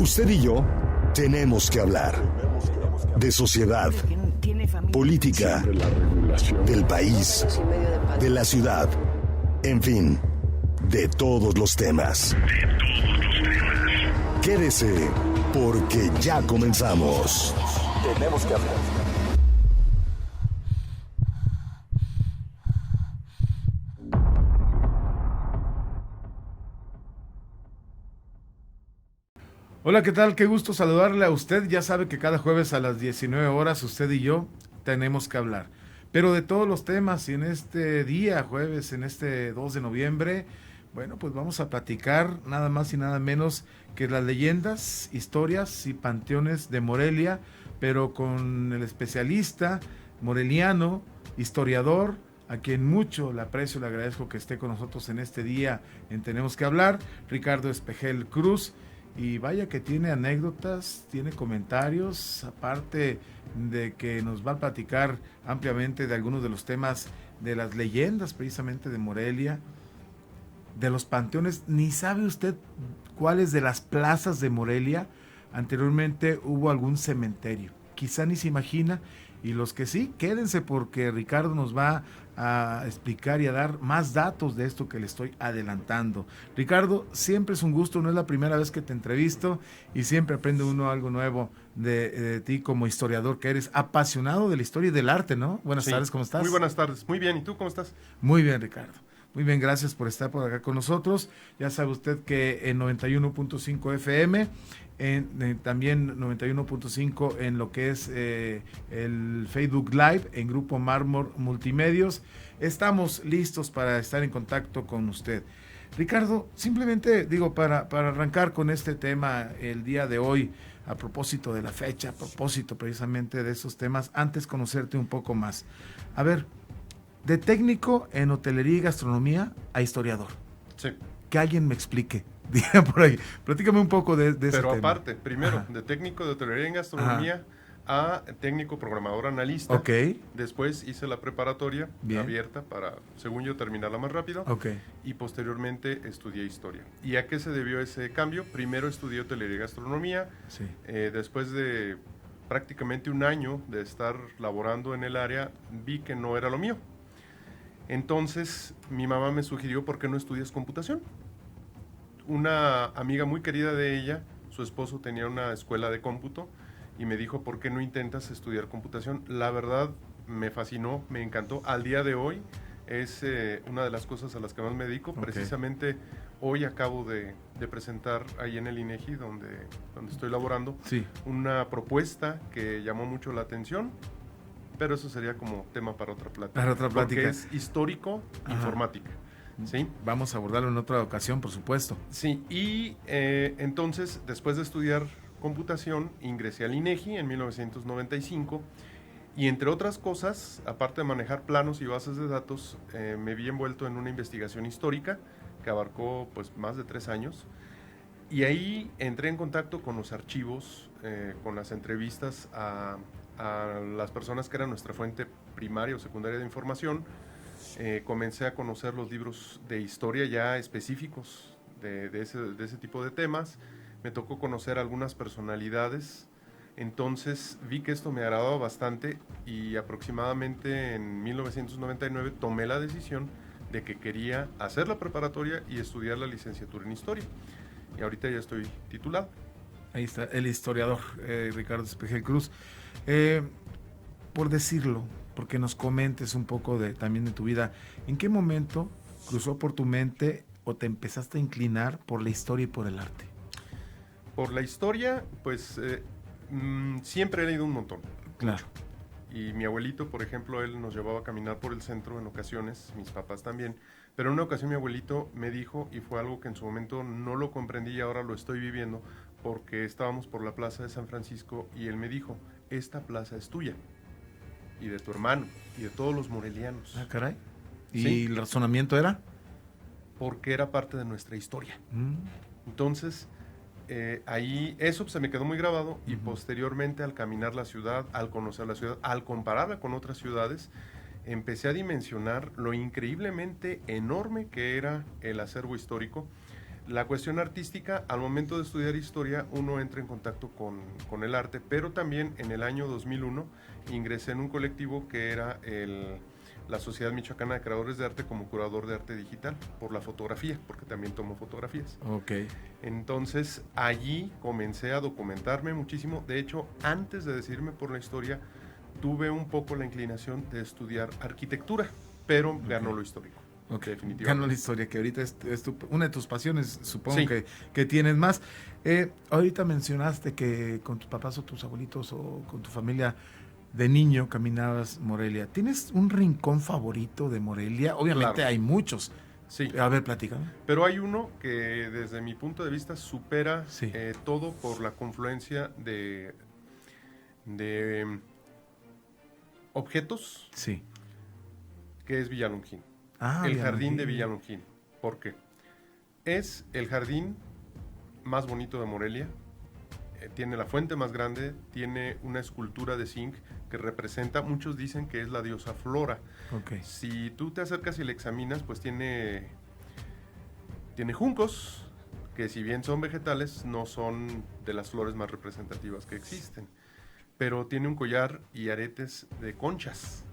Usted y yo tenemos que hablar de sociedad, política, del país, de la ciudad, en fin, de todos los temas. Quédese, porque ya comenzamos. Tenemos que hablar. Hola, ¿qué tal? Qué gusto saludarle a usted. Ya sabe que cada jueves a las 19 horas usted y yo tenemos que hablar. Pero de todos los temas, y en este día, jueves, en este 2 de noviembre, bueno, pues vamos a platicar nada más y nada menos que las leyendas, historias y panteones de Morelia, pero con el especialista moreliano, historiador, a quien mucho le aprecio y le agradezco que esté con nosotros en este día en Tenemos que Hablar, Ricardo Espejel Cruz. Y vaya que tiene anécdotas, tiene comentarios, aparte de que nos va a platicar ampliamente de algunos de los temas de las leyendas precisamente de Morelia, de los panteones. Ni sabe usted cuáles de las plazas de Morelia anteriormente hubo algún cementerio, quizá ni se imagina, y los que sí, quédense porque Ricardo nos va a explicar y a dar más datos de esto que le estoy adelantando. Ricardo, siempre es un gusto, no es la primera vez que te entrevisto y siempre aprende uno algo nuevo de ti como historiador que eres, apasionado de la historia y del arte, ¿no? Buenas tardes, ¿cómo estás? Muy buenas tardes, muy bien, ¿y tú cómo estás? Muy bien, Ricardo. Muy bien, gracias por estar por acá con nosotros. Ya sabe usted que en 91.5 FM, también 91.5 en lo que es el Facebook Live, en Grupo Mármol Multimedios. Estamos listos para estar en contacto con usted. Ricardo, simplemente digo, para arrancar con este tema el día de hoy, a propósito de la fecha, a propósito precisamente de esos temas, antes conocerte un poco más. A ver, de técnico en hotelería y gastronomía a historiador. Sí. Que alguien me explique, diga por ahí. Platícame un poco de ese tema. Pero aparte, primero, de técnico de hotelería y gastronomía a técnico programador analista. Ok. Después hice la preparatoria abierta para, según yo, terminarla más rápido. Ok. Y posteriormente estudié historia. ¿Y a qué se debió ese cambio? Primero estudié hotelería y gastronomía. Sí. Después de prácticamente un año de estar laborando en el área, vi que no era lo mío. Entonces, mi mamá me sugirió, ¿por qué no estudias computación? Una amiga muy querida de ella, su esposo tenía una escuela de cómputo y me dijo, ¿por qué no intentas estudiar computación? La verdad, me fascinó, me encantó. Al día de hoy es una de las cosas a las que más me dedico. Okay. Precisamente hoy acabo de presentar ahí en el INEGI, donde estoy laborando, sí, una propuesta que llamó mucho la atención. Pero eso sería como tema para otra plática. Para otra plática. Porque es histórico, informática. ¿Sí? Vamos a abordarlo en otra ocasión, por supuesto. Sí, y entonces, después de estudiar computación, ingresé al INEGI en 1995 y entre otras cosas, aparte de manejar planos y bases de datos, me vi envuelto en una investigación histórica que abarcó pues más de 3 años. Y ahí entré en contacto con los archivos, con las entrevistas a las personas que eran nuestra fuente primaria o secundaria de información. Comencé a conocer los libros de historia ya específicos de ese tipo de temas. Me tocó conocer algunas personalidades. Entonces vi que esto me agradaba bastante y aproximadamente en 1999 tomé la decisión de que quería hacer la preparatoria y estudiar la licenciatura en historia. Y ahorita ya estoy titulado. Ahí está, el historiador Ricardo Espejel Cruz. Por decirlo, porque nos comentes un poco también de tu vida, ¿en qué momento cruzó por tu mente o te empezaste a inclinar por la historia y por el arte? Por la historia, pues siempre he leído un montón. Claro. Y mi abuelito, por ejemplo, él nos llevaba a caminar por el centro en ocasiones, mis papás también. Pero en una ocasión mi abuelito me dijo, y fue algo que en su momento no lo comprendí y ahora lo estoy viviendo, porque estábamos por la plaza de San Francisco y él me dijo, esta plaza es tuya, y de tu hermano, y de todos los morelianos. Ah, caray. ¿Y ¿Sí? el razonamiento era? Porque era parte de nuestra historia. Entonces, ahí eso se me quedó muy grabado y posteriormente al caminar la ciudad, al conocer la ciudad, al compararla con otras ciudades, empecé a dimensionar lo increíblemente enorme que era el acervo histórico. La cuestión artística, al momento de estudiar historia, uno entra en contacto con el arte, pero también en el año 2001 ingresé en un colectivo que era la Sociedad Michoacana de Creadores de Arte como curador de arte digital por la fotografía, porque también tomo fotografías. Ok. Entonces, allí comencé a documentarme muchísimo. De hecho, antes de decidirme por la historia, tuve un poco la inclinación de estudiar arquitectura, pero ganó lo histórico. Okay. Definitivamente. Ganó la historia, que ahorita es una de tus pasiones, supongo Sí. que tienes más. Ahorita mencionaste que con tus papás o tus abuelitos o con tu familia de niño caminabas Morelia. ¿Tienes un rincón favorito de Morelia? Obviamente Claro. hay muchos. Sí. A ver, platícame. Pero hay uno que desde mi punto de vista supera Sí. todo por la confluencia de objetos, Sí. que es Villalongín. Ah, El jardín de Villalongín. ¿Por qué? Es el jardín más bonito de Morelia. Tiene la fuente más grande, tiene una escultura de zinc que representa, muchos dicen que es la diosa Flora. Ok. Si tú te acercas y la examinas, pues tiene juncos, que si bien son vegetales, no son de las flores más representativas que existen. Pero tiene un collar y aretes de conchas.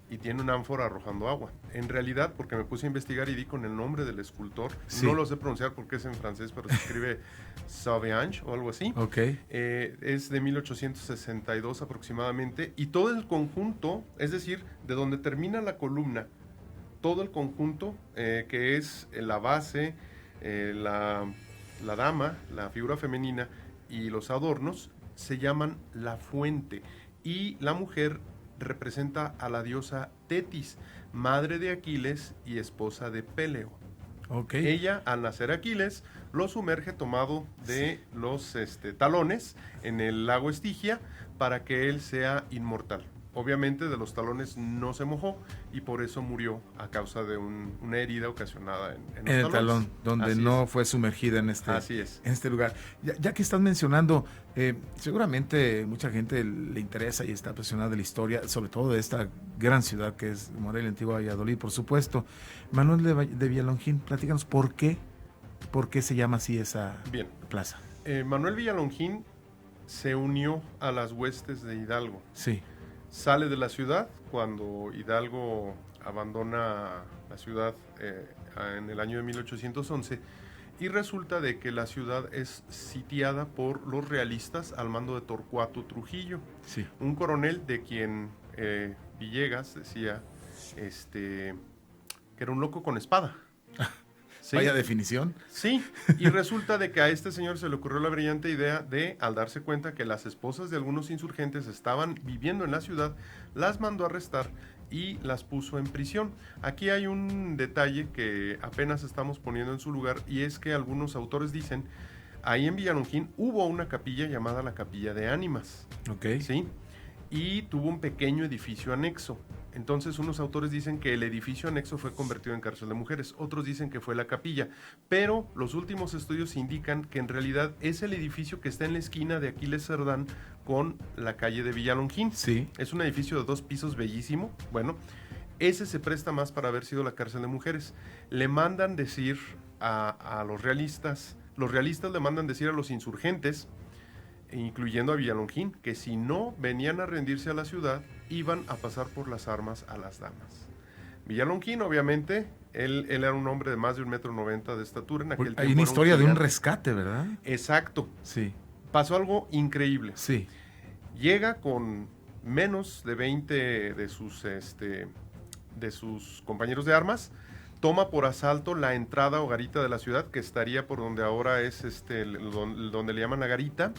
Y tiene una ánfora arrojando agua. En realidad, porque me puse a investigar y di con el nombre del escultor, Sí. no lo sé pronunciar porque es en francés, pero se escribe Sauvage o algo así. Ok. Es de 1862 aproximadamente, y todo el conjunto, es decir, de donde termina la columna, todo el conjunto, que es la base, la dama, la figura femenina y los adornos, se llaman la fuente, y la mujer representa a la diosa Tetis, madre de Aquiles y esposa de Péleo. Ok. Ella, al nacer Aquiles, lo sumerge tomado de los talones en el lago Estigia para que él sea inmortal. Obviamente de los talones no se mojó y por eso murió a causa de una herida ocasionada en los el talones. talón, donde Así no es. fue sumergida en Así es. en este lugar. Ya que estás mencionando, seguramente mucha gente le interesa y está apasionada de la historia, sobre todo de esta gran ciudad que es Morelia, Antigua Valladolid, por supuesto. Manuel de Villalongín, platícanos por qué se llama así esa Bien. plaza. Manuel Villalongín se unió a las huestes de Hidalgo. Sí. Sale de la ciudad cuando Hidalgo abandona la ciudad en el año de 1811 y resulta de que la ciudad es sitiada por los realistas al mando de Torcuato Trujillo, Sí. un coronel de quien Villegas decía que era un loco con espada. ¿Sí? Vaya definición. Sí, y resulta de que a este señor se le ocurrió la brillante idea de, al darse cuenta que las esposas de algunos insurgentes estaban viviendo en la ciudad, las mandó a arrestar y las puso en prisión. Aquí hay un detalle que apenas estamos poniendo en su lugar, y es que algunos autores dicen, ahí en Villalongín hubo una capilla llamada la Capilla de Ánimas. Ok. ¿Sí? Y tuvo un pequeño edificio anexo. Entonces unos autores dicen que el edificio anexo fue convertido en cárcel de mujeres, otros dicen que fue la capilla, pero los últimos estudios indican que en realidad es el edificio que está en la esquina de Aquiles Cerdán con la calle de Villalongín. Sí. Es un edificio de 2 pisos bellísimo. Bueno, ese se presta más para haber sido la cárcel de mujeres. Le mandan decir a los realistas le mandan decir a los insurgentes, incluyendo a Villalongín, que si no venían a rendirse a la ciudad, iban a pasar por las armas a las damas. Villalongín, obviamente, él era un hombre de más de 1,90 m de estatura. En aquel Hay tiempo una era historia de un gigante. rescate, ¿verdad? Exacto. Sí. Pasó algo increíble. Sí. Llega con menos de 20 de sus compañeros de armas, toma por asalto la entrada o garita de la ciudad, que estaría por donde ahora es donde le llaman la garita.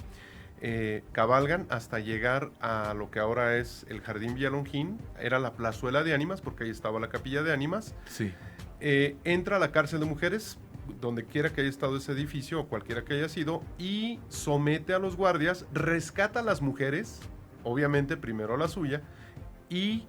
Cabalgan hasta llegar a lo que ahora es el Jardín Villalongín, era la plazuela de Ánimas, porque ahí estaba la capilla de Ánimas. Sí. Entra a la cárcel de mujeres, donde quiera que haya estado ese edificio o cualquiera que haya sido, y somete a los guardias, rescata a las mujeres, obviamente primero a la suya, y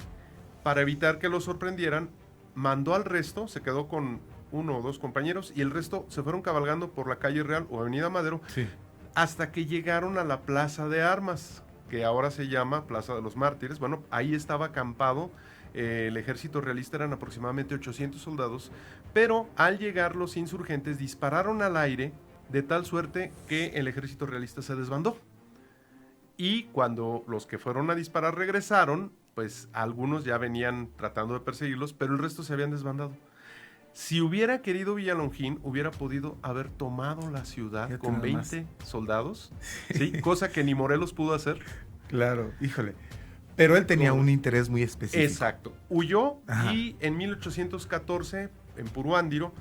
para evitar que lo sorprendieran, mandó al resto, se quedó con 1 o 2 compañeros, y el resto se fueron cabalgando por la calle Real o Avenida Madero, Sí. hasta que llegaron a la Plaza de Armas, que ahora se llama Plaza de los Mártires. Bueno, ahí estaba acampado El ejército realista eran aproximadamente 800 soldados, pero al llegar los insurgentes dispararon al aire de tal suerte que el ejército realista se desbandó. Y cuando los que fueron a disparar regresaron, pues algunos ya venían tratando de perseguirlos, pero el resto se habían desbandado. Si hubiera querido Villalongín, hubiera podido haber tomado la ciudad Fíjate con nada más. 20 soldados, ¿sí? Cosa que ni Morelos pudo hacer. Claro, híjole. Pero él tenía Todo. un interés muy específico. Exacto. Huyó. Ajá. Y en 1814, en Puruándiro,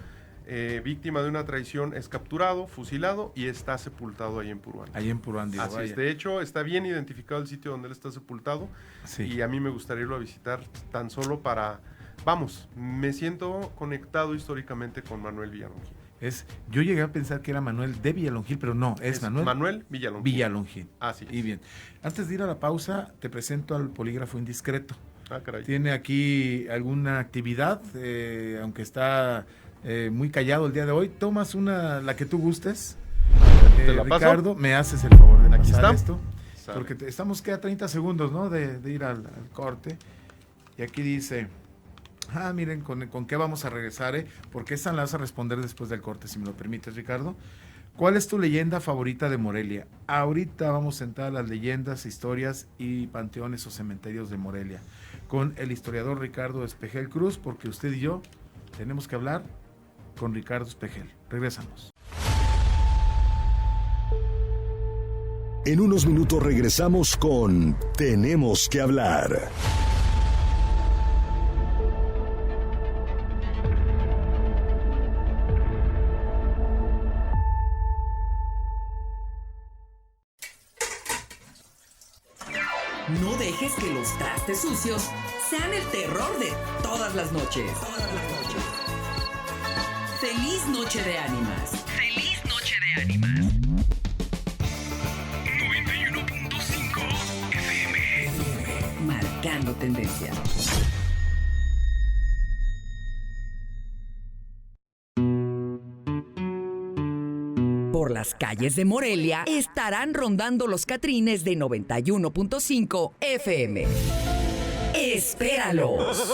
víctima de una traición, es capturado, fusilado y está sepultado ahí en Puruándiro. Ahí en Puruándiro. Así vaya. es. De hecho, está bien identificado el sitio donde él está sepultado. Sí. Y a mí me gustaría irlo a visitar tan solo para... Vamos, me siento conectado históricamente con Manuel Villalongín. Yo llegué a pensar que era Manuel de Villalongín, pero no, es Manuel Villalongín. Villalongín. Así es. Y bien, antes de ir a la pausa, te presento al polígrafo indiscreto. Ah, caray. Tiene aquí alguna actividad, aunque está muy callado el día de hoy. Tomas la que tú gustes. ¿Te la paso? Ricardo, me haces el favor de Aquí pasar está. esto. Sale. Porque estamos que a 30 segundos, ¿no? De ir al corte. Y aquí dice... miren, ¿con qué vamos a regresar? Porque esa la vas a responder después del corte, si me lo permites, Ricardo. ¿Cuál es tu leyenda favorita de Morelia? Ahorita vamos a entrar a las leyendas, historias y panteones o cementerios de Morelia con el historiador Ricardo Espejel Cruz, porque usted y yo tenemos que hablar con Ricardo Espejel. Regresamos. En unos minutos regresamos con Tenemos que hablar. No dejes que los trastes sucios sean el terror de todas las noches. ¡Feliz Noche de Ánimas! ¡Feliz Noche de Ánimas! 91.5 FM. Marcando tendencia. Por las calles de Morelia estarán rondando los catrines de 91.5 FM. ¡Espéralos!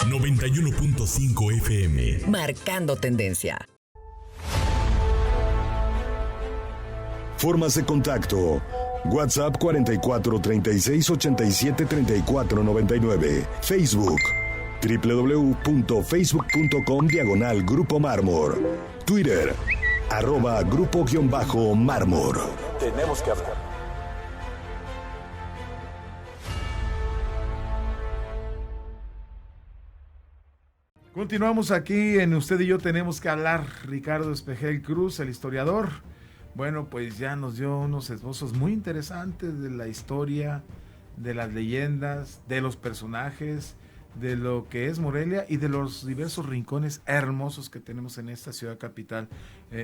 91.5 FM. Marcando tendencia. Formas de contacto. WhatsApp 44 36 87 34 99. Facebook www.facebook.com/Grupo Mármor. Twitter @Grupo_Mármor. Tenemos que hablar. Continuamos aquí en Usted y Yo Tenemos que Hablar. Ricardo Espejel Cruz, el historiador. Bueno, pues ya nos dio unos esbozos muy interesantes de la historia, de las leyendas, de los personajes, de lo que es Morelia y de los diversos rincones hermosos que tenemos en esta ciudad capital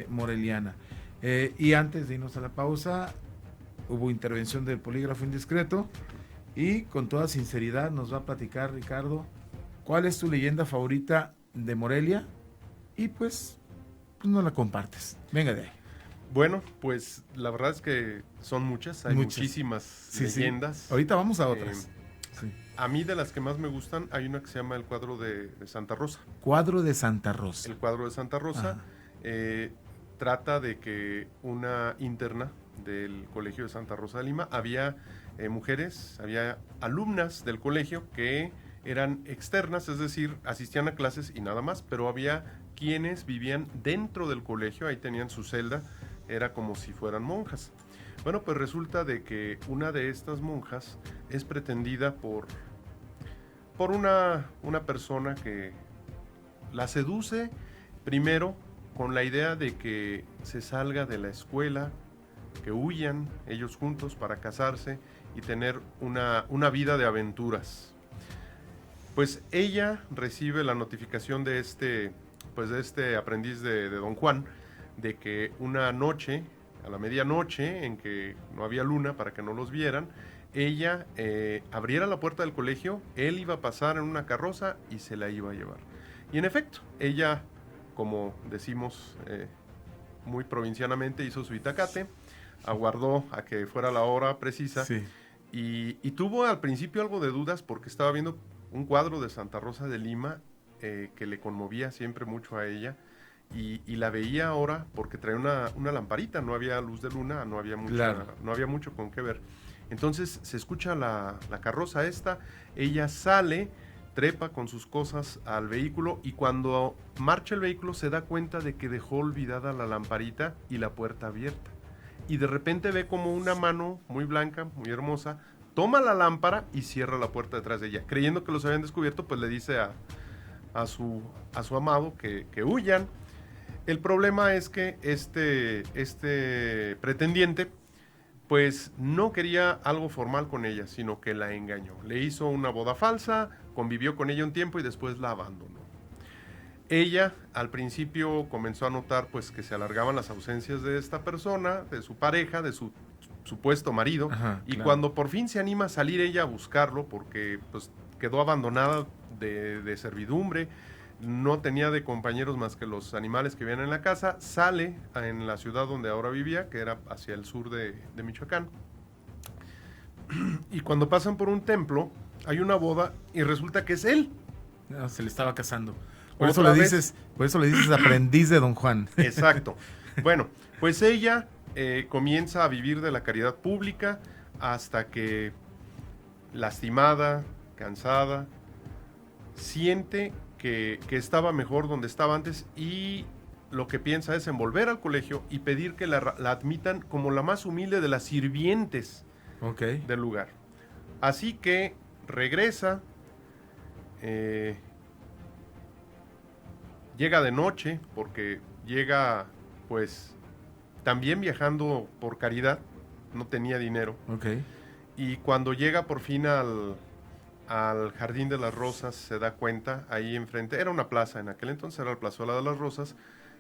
moreliana. Y antes de irnos a la pausa, hubo intervención del polígrafo indiscreto y con toda sinceridad nos va a platicar, Ricardo, ¿cuál es tu leyenda favorita de Morelia? Y pues no la compartes. Venga de ahí. Bueno, pues la verdad es que son muchas, hay muchísimas leyendas. Sí. Ahorita vamos a otras. Sí. A mí de las que más me gustan hay una que se llama el cuadro de Santa Rosa. Cuadro de Santa Rosa. El cuadro de Santa Rosa trata de que una interna del Colegio de Santa Rosa de Lima, había mujeres, había alumnas del colegio que eran externas, es decir, asistían a clases y nada más, pero había quienes vivían dentro del colegio, ahí tenían su celda, era como si fueran monjas. Bueno, pues resulta de que una de estas monjas es pretendida por una persona que la seduce primero con la idea de que se salga de la escuela, que huyan ellos juntos para casarse y tener una vida de aventuras. Pues ella recibe la notificación de este aprendiz de Don Juan, de que una noche, a la medianoche, en que no había luna para que no los vieran, ella abriera la puerta del colegio, él iba a pasar en una carroza y se la iba a llevar. Y en efecto, ella, como decimos muy provincianamente, hizo su itacate, aguardó a que fuera la hora precisa, Sí. Y tuvo al principio algo de dudas porque estaba viendo un cuadro de Santa Rosa de Lima que le conmovía siempre mucho a ella. Y la veía ahora porque traía una lamparita, no había luz de luna, no había mucho con qué ver. Entonces se escucha la carroza esta, ella sale, trepa con sus cosas al vehículo y cuando marcha el vehículo se da cuenta de que dejó olvidada la lamparita y la puerta abierta. Y de repente ve como una mano muy blanca, muy hermosa, toma la lámpara y cierra la puerta detrás de ella. Creyendo que los habían descubierto, pues le dice a su amado que huyan. El problema es que este pretendiente pues no quería algo formal con ella, sino que la engañó. Le hizo una boda falsa, convivió con ella un tiempo y después la abandonó. Ella al principio comenzó a notar pues que se alargaban las ausencias de esta persona, de su pareja, de su supuesto marido. Ajá, y claro. cuando por fin se anima a salir ella a buscarlo porque pues quedó abandonada de servidumbre, no tenía de compañeros más que los animales que vivían en la casa, sale en la ciudad donde ahora vivía, que era hacia el sur de Michoacán. Y cuando pasan por un templo, hay una boda y resulta que es él. No, se le estaba casando. Por eso le dices aprendiz de Don Juan. Exacto. Bueno, pues ella comienza a vivir de la caridad pública hasta que, lastimada, cansada, siente que estaba mejor donde estaba antes y lo que piensa es en volver al colegio y pedir que la admitan como la más humilde de las sirvientes del lugar. Así que regresa, llega de noche porque llega pues también viajando por caridad, no tenía dinero. Y cuando llega por fin al Jardín de las Rosas se da cuenta, ahí enfrente, era una plaza en aquel entonces, era la Plazuela de las Rosas,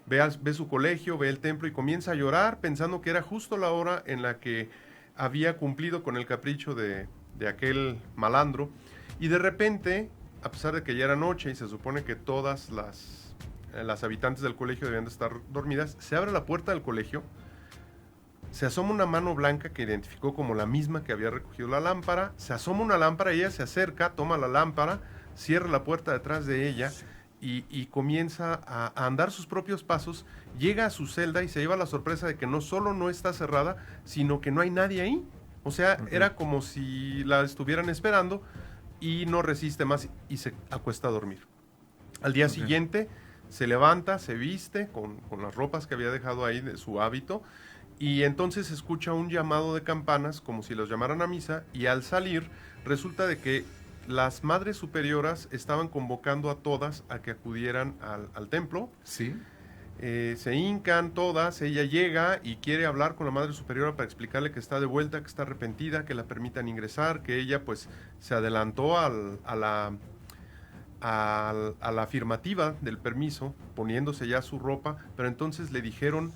ve su colegio, ve el templo y comienza a llorar pensando que era justo la hora en la que había cumplido con el capricho de aquel malandro. Y de repente, a pesar de que ya era noche y se supone que todas las habitantes del colegio debían de estar dormidas, se abre la puerta del colegio, se asoma una mano blanca que identificó como la misma que había recogido la lámpara, se asoma una lámpara, ella se acerca, toma la lámpara, cierra la puerta detrás de ella y comienza a andar sus propios pasos, llega a su celda y se lleva la sorpresa de que no solo no está cerrada, sino que no hay nadie ahí. O sea, era como si la estuvieran esperando y no resiste más y se acuesta a dormir. Al día siguiente se levanta, se viste con las ropas que había dejado ahí de su hábito. Y entonces escucha un llamado de campanas, como si los llamaran a misa, y al salir resulta de que las madres superioras estaban convocando a todas a que acudieran al templo. Sí. Se hincan todas, ella llega y quiere hablar con la madre superiora para explicarle que está de vuelta, que está arrepentida, que la permitan ingresar, que ella pues se adelantó a la afirmativa del permiso, poniéndose ya su ropa, pero entonces le dijeron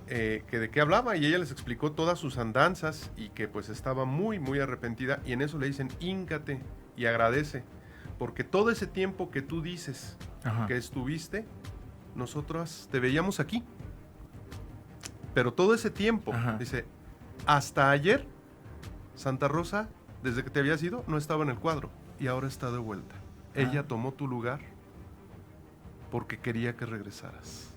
que de qué hablaba y ella les explicó todas sus andanzas y que pues estaba muy muy arrepentida y en eso le dicen híncate y agradece porque todo ese tiempo que tú dices que estuviste, nosotros te veíamos aquí, pero todo ese tiempo, dice, hasta ayer Santa Rosa, desde que te habías ido, no estaba en el cuadro y ahora está de vuelta. Ella tomó tu lugar porque quería que regresaras.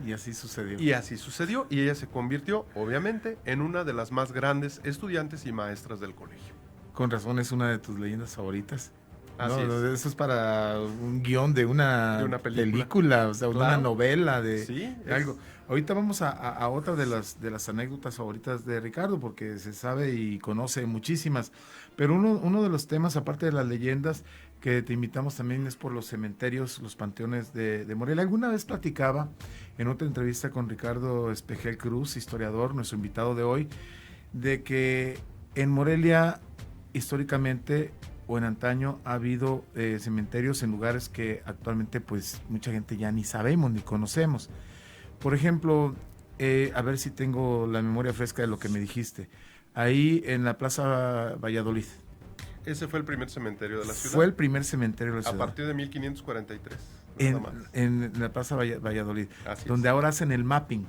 Y así sucedió. Y así sucedió, y ella se convirtió, obviamente, en una de las más grandes estudiantes y maestras del colegio. Con razón, es una de tus leyendas favoritas. Así es. Eso es para un guión de una película, o sea, claro. Una novela de algo. Ahorita vamos a otra de las anécdotas favoritas de Ricardo, porque se sabe y conoce muchísimas. Pero uno de los temas, aparte de las leyendas, que te invitamos también es por los cementerios, los panteones de Morelia. Alguna vez platicaba en otra entrevista con Ricardo Espejel Cruz, historiador, nuestro invitado de hoy, de que en Morelia, históricamente o en antaño, ha habido cementerios en lugares que actualmente pues mucha gente ya ni sabemos ni conocemos. Por ejemplo, a ver si tengo la memoria fresca de lo que me dijiste, ahí en la Plaza Valladolid. Ese fue el primer cementerio de la ciudad. Fue el primer cementerio de la ciudad. A partir de 1543. En la Plaza Valladolid, Así donde es. ahora hacen el mapping.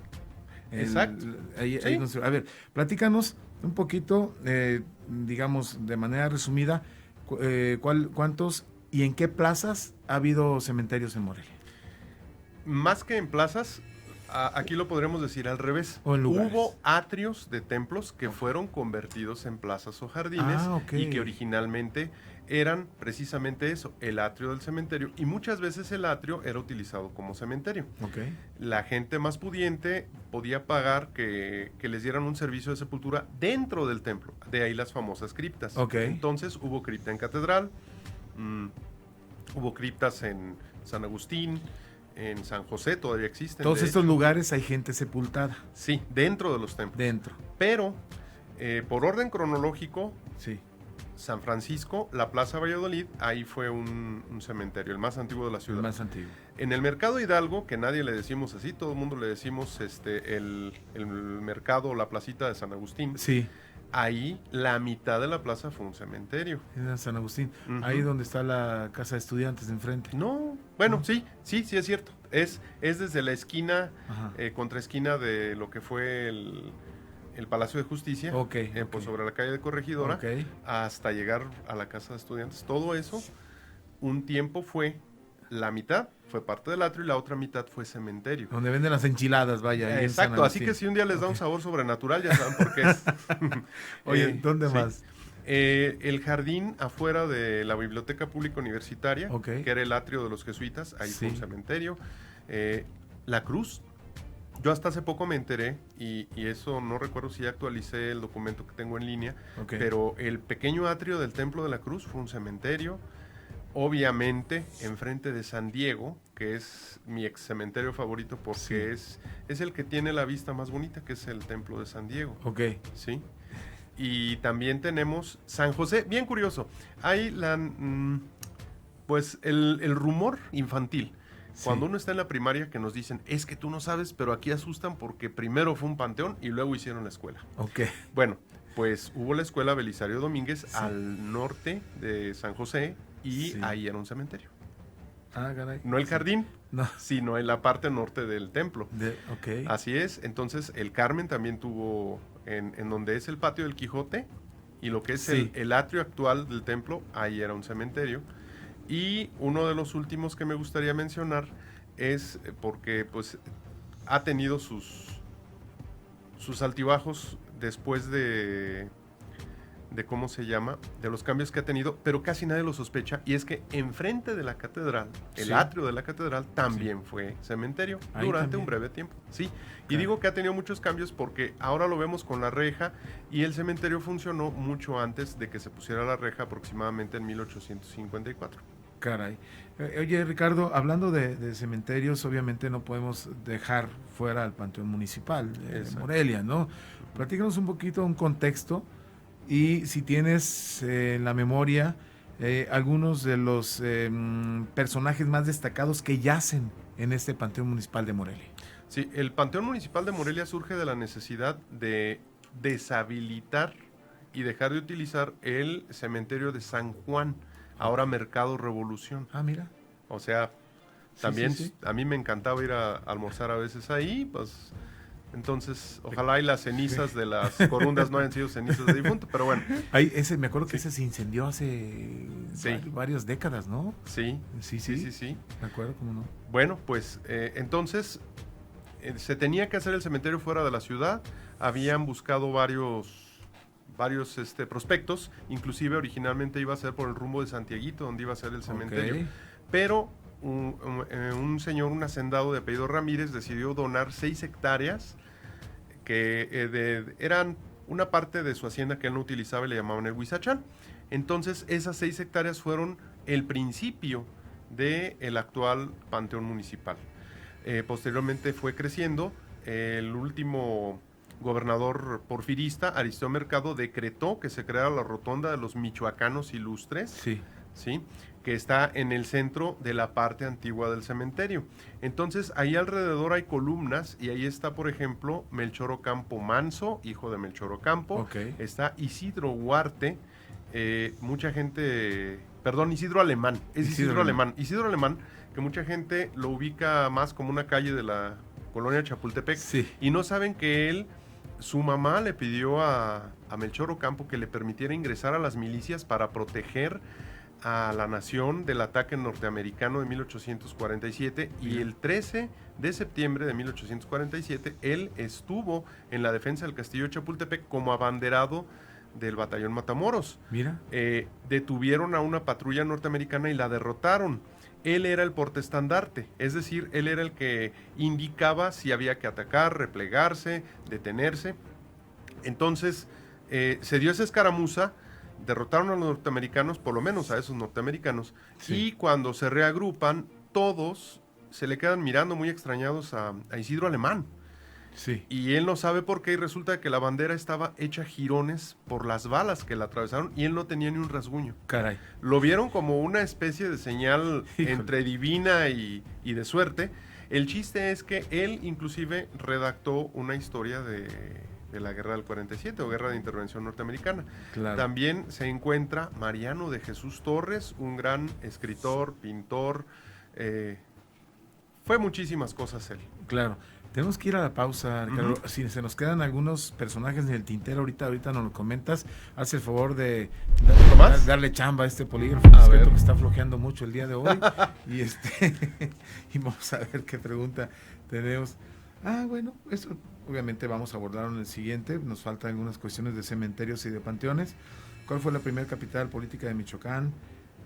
Exacto. Ahí a ver, platícanos un poquito, digamos, de manera resumida, ¿cuántos y en qué plazas ha habido cementerios en Morelia? Más que en plazas, aquí lo podríamos decir al revés. Hubo atrios de templos que fueron convertidos en plazas o jardines y que originalmente eran precisamente eso, el atrio del cementerio, y muchas veces el atrio era utilizado como cementerio. La gente más pudiente podía pagar que les dieran un servicio de sepultura dentro del templo, de ahí las famosas criptas. Entonces hubo cripta en catedral, hubo criptas en San Agustín, en San José todavía existen. Todos estos lugares hay gente sepultada. Sí, dentro de los templos. Dentro. Pero, por orden cronológico, sí. San Francisco, la Plaza Valladolid, ahí fue un cementerio, el más antiguo de la ciudad. El más antiguo. En el Mercado Hidalgo, que nadie le decimos así, todo el mundo le decimos el mercado, la placita de San Agustín. Sí. Ahí la mitad de la plaza fue un cementerio. En San Agustín. Ahí donde está la casa de estudiantes de enfrente. No, bueno, no. Sí es cierto. Es desde la esquina, contraesquina de lo que fue el Palacio de Justicia, pues sobre la calle de Corregidora, hasta llegar a la casa de estudiantes. Todo eso, un tiempo fue, la mitad fue parte del atrio y la otra mitad fue cementerio. Donde venden las enchiladas, vaya. Exacto, así que si un día les da un sabor sobrenatural, ya saben por qué es. Oye, ¿dónde más? El jardín afuera de la Biblioteca Pública Universitaria, que era el atrio de los jesuitas, ahí fue un cementerio. La Cruz, yo hasta hace poco me enteré, y eso no recuerdo si ya actualicé el documento que tengo en línea, pero el pequeño atrio del Templo de la Cruz fue un cementerio. Obviamente, enfrente de San Diego, que es mi ex cementerio favorito porque es el que tiene la vista más bonita, que es el Templo de San Diego. Sí. Y también tenemos San José, bien curioso. Hay pues el rumor infantil. Cuando uno está en la primaria que nos dicen, es que tú no sabes, pero aquí asustan porque primero fue un panteón y luego hicieron la escuela. Bueno, pues hubo la escuela Belisario Domínguez al norte de San José y ahí era un cementerio. Caray. No el jardín, sino en la parte norte del templo. Así es. Entonces el Carmen también tuvo, en donde es el patio del Quijote y lo que es el atrio actual del templo, ahí era un cementerio. Y uno de los últimos que me gustaría mencionar es porque pues ha tenido sus altibajos después de ¿cómo se llama? De los cambios que ha tenido, pero casi nadie lo sospecha, y es que enfrente de la catedral, el atrio de la catedral también fue cementerio durante un breve tiempo. Y digo que ha tenido muchos cambios porque ahora lo vemos con la reja, y el cementerio funcionó mucho antes de que se pusiera la reja, aproximadamente en 1854. Caray. Oye, Ricardo, hablando de cementerios, obviamente no podemos dejar fuera al Panteón Municipal de Morelia, ¿no? Platícanos un poquito un contexto, y si tienes en la memoria algunos de los personajes más destacados que yacen en este Panteón Municipal de Morelia. Sí, el Panteón Municipal de Morelia surge de la necesidad de deshabilitar y dejar de utilizar el cementerio de San Juan, ahora Mercado Revolución. Mira. O sea, también a mí me encantaba ir a almorzar a veces ahí, pues entonces ojalá y las cenizas de las corundas no hayan sido cenizas de difunto, pero bueno. Me acuerdo que ese se incendió hace varias décadas, ¿no? Sí. Me acuerdo, cómo no. Bueno, pues entonces se tenía que hacer el cementerio fuera de la ciudad. Habían buscado varios prospectos, inclusive originalmente iba a ser por el rumbo de Santiaguito, donde iba a ser el cementerio, pero un señor, un hacendado de apellido Ramírez, decidió donar 6 hectáreas que eran una parte de su hacienda que él no utilizaba y le llamaban el Huizachán. Entonces esas 6 hectáreas fueron el principio del actual Panteón Municipal. Posteriormente fue creciendo. El último gobernador porfirista, Aristeo Mercado, decretó que se creara la rotonda de los michoacanos ilustres, que está en el centro de la parte antigua del cementerio. Entonces ahí alrededor hay columnas, y ahí está, por ejemplo, Melchor Ocampo Manso, hijo de Melchor Ocampo. Está Isidro Huarte, Isidro Alemán. Isidro Alemán, que mucha gente lo ubica más como una calle de la Colonia Chapultepec. Sí. Y no saben que su mamá le pidió a Melchor Ocampo que le permitiera ingresar a las milicias para proteger a la nación del ataque norteamericano de 1847, y el 13 de septiembre de 1847 él estuvo en la defensa del castillo de Chapultepec como abanderado del batallón Matamoros. Mira. Detuvieron a una patrulla norteamericana y la derrotaron. Él era el portaestandarte, es decir, él era el que indicaba si había que atacar, replegarse, detenerse. Entonces, se dio esa escaramuza, derrotaron a los norteamericanos, por lo menos a esos norteamericanos, sí. Y cuando se reagrupan, todos se le quedan mirando muy extrañados a Isidro Alemán. Sí. Y él no sabe por qué, y resulta que la bandera estaba hecha jirones por las balas que la atravesaron, y él no tenía ni un rasguño. Caray. Lo vieron como una especie de señal Híjole. entre divina y de suerte. El chiste es que él inclusive redactó una historia de la Guerra del 47 o Guerra de Intervención Norteamericana. Claro. También se encuentra Mariano de Jesús Torres, un gran escritor, pintor. Fue muchísimas cosas él. Claro. Tenemos que ir a la pausa, Ricardo. Si se nos quedan algunos personajes en el tintero, ahorita nos lo comentas. Haz el favor de darle chamba a este polígrafo que está flojeando mucho el día de hoy. y y vamos a ver qué pregunta tenemos. Bueno, eso obviamente vamos a abordarlo en el siguiente. Nos faltan algunas cuestiones de cementerios y de panteones. ¿Cuál fue la primera capital política de Michoacán?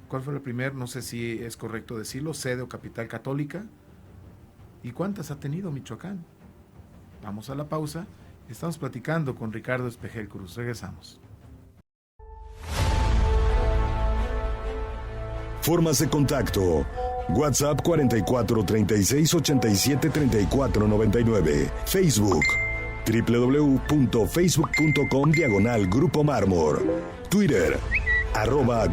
¿Cuál fue la primera, no sé si es correcto decirlo, sede o capital católica? ¿Y cuántas ha tenido Michoacán? Vamos a la pausa. Estamos platicando con Ricardo Espejel Cruz. Regresamos. Formas de contacto: WhatsApp 44 36 87 34 99. Facebook www.facebook.com/Grupo Mármor. Twitter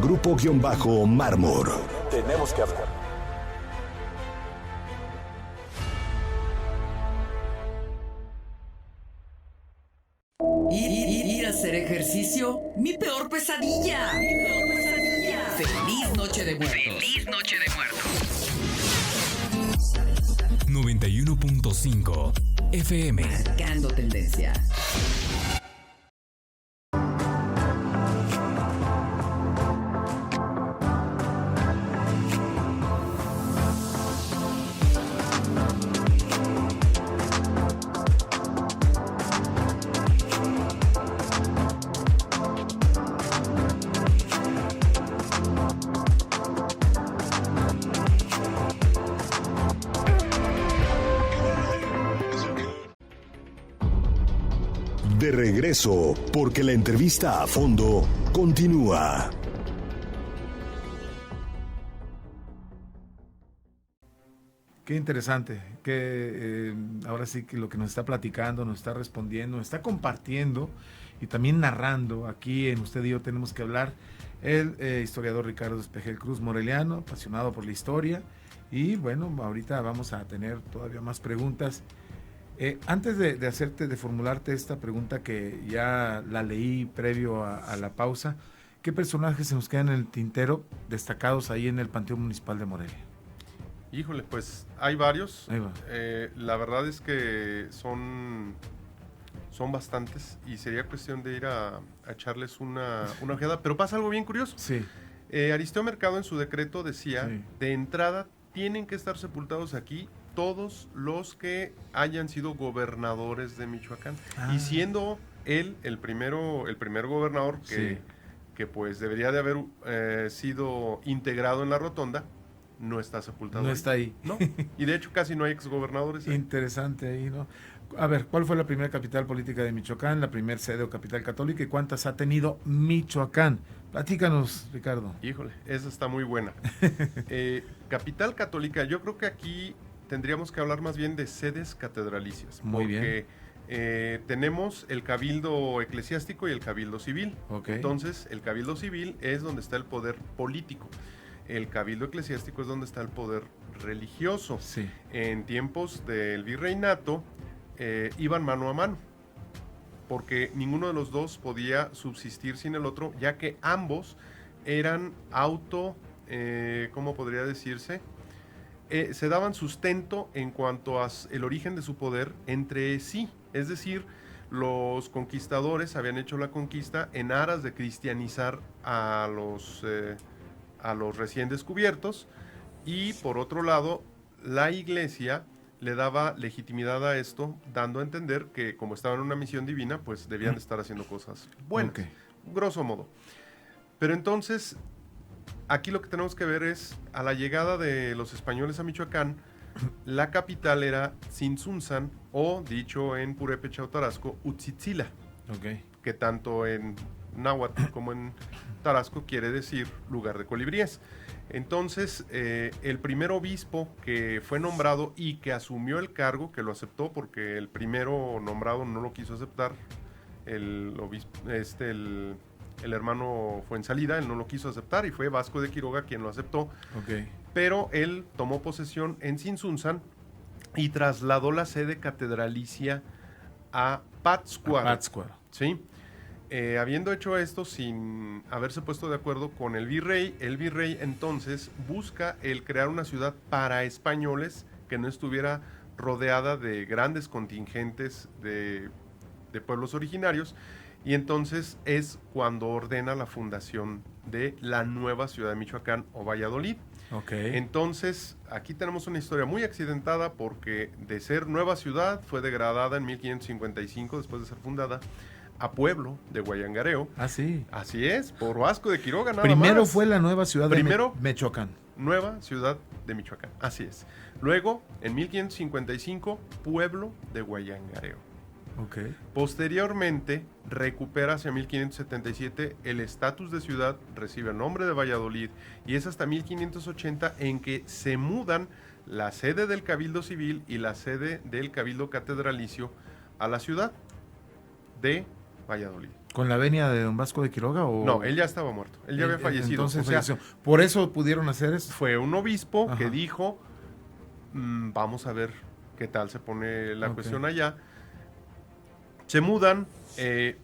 @Grupo_Mármor. Tenemos que hablar. Ir a hacer ejercicio, mi peor pesadilla. Feliz Noche de Muertos. Feliz Noche de Muertos. 91.5 FM. Marcando tendencia. De regreso, porque la entrevista a fondo continúa. Qué interesante, que ahora sí que lo que nos está platicando, nos está respondiendo, nos está compartiendo y también narrando aquí en Usted y Yo Tenemos que Hablar, el historiador Ricardo Espejel Cruz, moreliano, apasionado por la historia. Y bueno, ahorita vamos a tener todavía más preguntas. Antes de formularte esta pregunta, que ya la leí previo a la pausa, ¿qué personajes se nos quedan en el tintero destacados ahí en el Panteón Municipal de Morelia? Híjole, pues hay varios. Ahí va. La verdad es que son bastantes y sería cuestión de ir a echarles una ojeada. Pero pasa algo bien curioso. Sí. Aristeo Mercado en su decreto decía, Sí. de entrada tienen que estar sepultados aquí todos los que hayan sido gobernadores de Michoacán. Y siendo él el primer gobernador que pues debería de haber sido integrado en la rotonda, no está sepultado. No está ahí. No, y de hecho casi no hay exgobernadores. Interesante ahí, ¿no? A ver, ¿cuál fue la primera capital política de Michoacán, la primera sede o capital católica, y cuántas ha tenido Michoacán? Platícanos, Ricardo. Híjole, esa está muy buena. Capital católica, yo creo que aquí tendríamos que hablar más bien de sedes catedralicias. Muy porque tenemos el cabildo eclesiástico y el cabildo civil. Okay. Entonces, el cabildo civil es donde está el poder político. El cabildo eclesiástico es donde está el poder religioso. Sí. En tiempos del virreinato iban mano a mano, porque ninguno de los dos podía subsistir sin el otro, ya que ambos eran ¿cómo podría decirse? se daban sustento en cuanto a el origen de su poder entre sí. Es decir, los conquistadores habían hecho la conquista en aras de cristianizar a los recién descubiertos, y por otro lado, la iglesia le daba legitimidad a esto, dando a entender que como estaban en una misión divina, pues debían estar haciendo cosas buenas, grosso modo. Pero entonces, aquí lo que tenemos que ver es, a la llegada de los españoles a Michoacán, la capital era Tzintzuntzan, o dicho en purépecha o tarasco, Utzitzila, que tanto en náhuatl como en tarasco quiere decir lugar de colibríes. Entonces, el primer obispo que fue nombrado y que asumió el cargo, que lo aceptó porque el primero nombrado no lo quiso aceptar, el hermano Fuensalida, él no lo quiso aceptar, y fue Vasco de Quiroga quien lo aceptó. Pero él tomó posesión en Tzintzuntzan y trasladó la sede catedralicia a Pátzcuaro. ¿Sí? Habiendo hecho esto sin haberse puesto de acuerdo con el virrey entonces busca el crear una ciudad para españoles que no estuviera rodeada de grandes contingentes de pueblos originarios, y entonces es cuando ordena la fundación de la nueva ciudad de Michoacán o Valladolid. Entonces, aquí tenemos una historia muy accidentada, porque de ser nueva ciudad fue degradada en 1555, después de ser fundada, a pueblo de Guayangareo. Sí. Así es, por Vasco de Quiroga nada Primero más. fue la nueva ciudad de Michoacán. Nueva ciudad de Michoacán, así es. Luego, en 1555, pueblo de Guayangareo. Posteriormente, recupera hacia 1577 el estatus de ciudad, recibe el nombre de Valladolid, y es hasta 1580 en que se mudan la sede del Cabildo Civil y la sede del Cabildo Catedralicio a la ciudad de Valladolid. ¿Con la venia de don Vasco de Quiroga? ¿O? No, él ya estaba muerto, él ya había fallecido. Entonces falleció. ¿Por eso pudieron hacer eso? Fue un obispo que dijo, vamos a ver qué tal se pone la cuestión allá. Se mudan,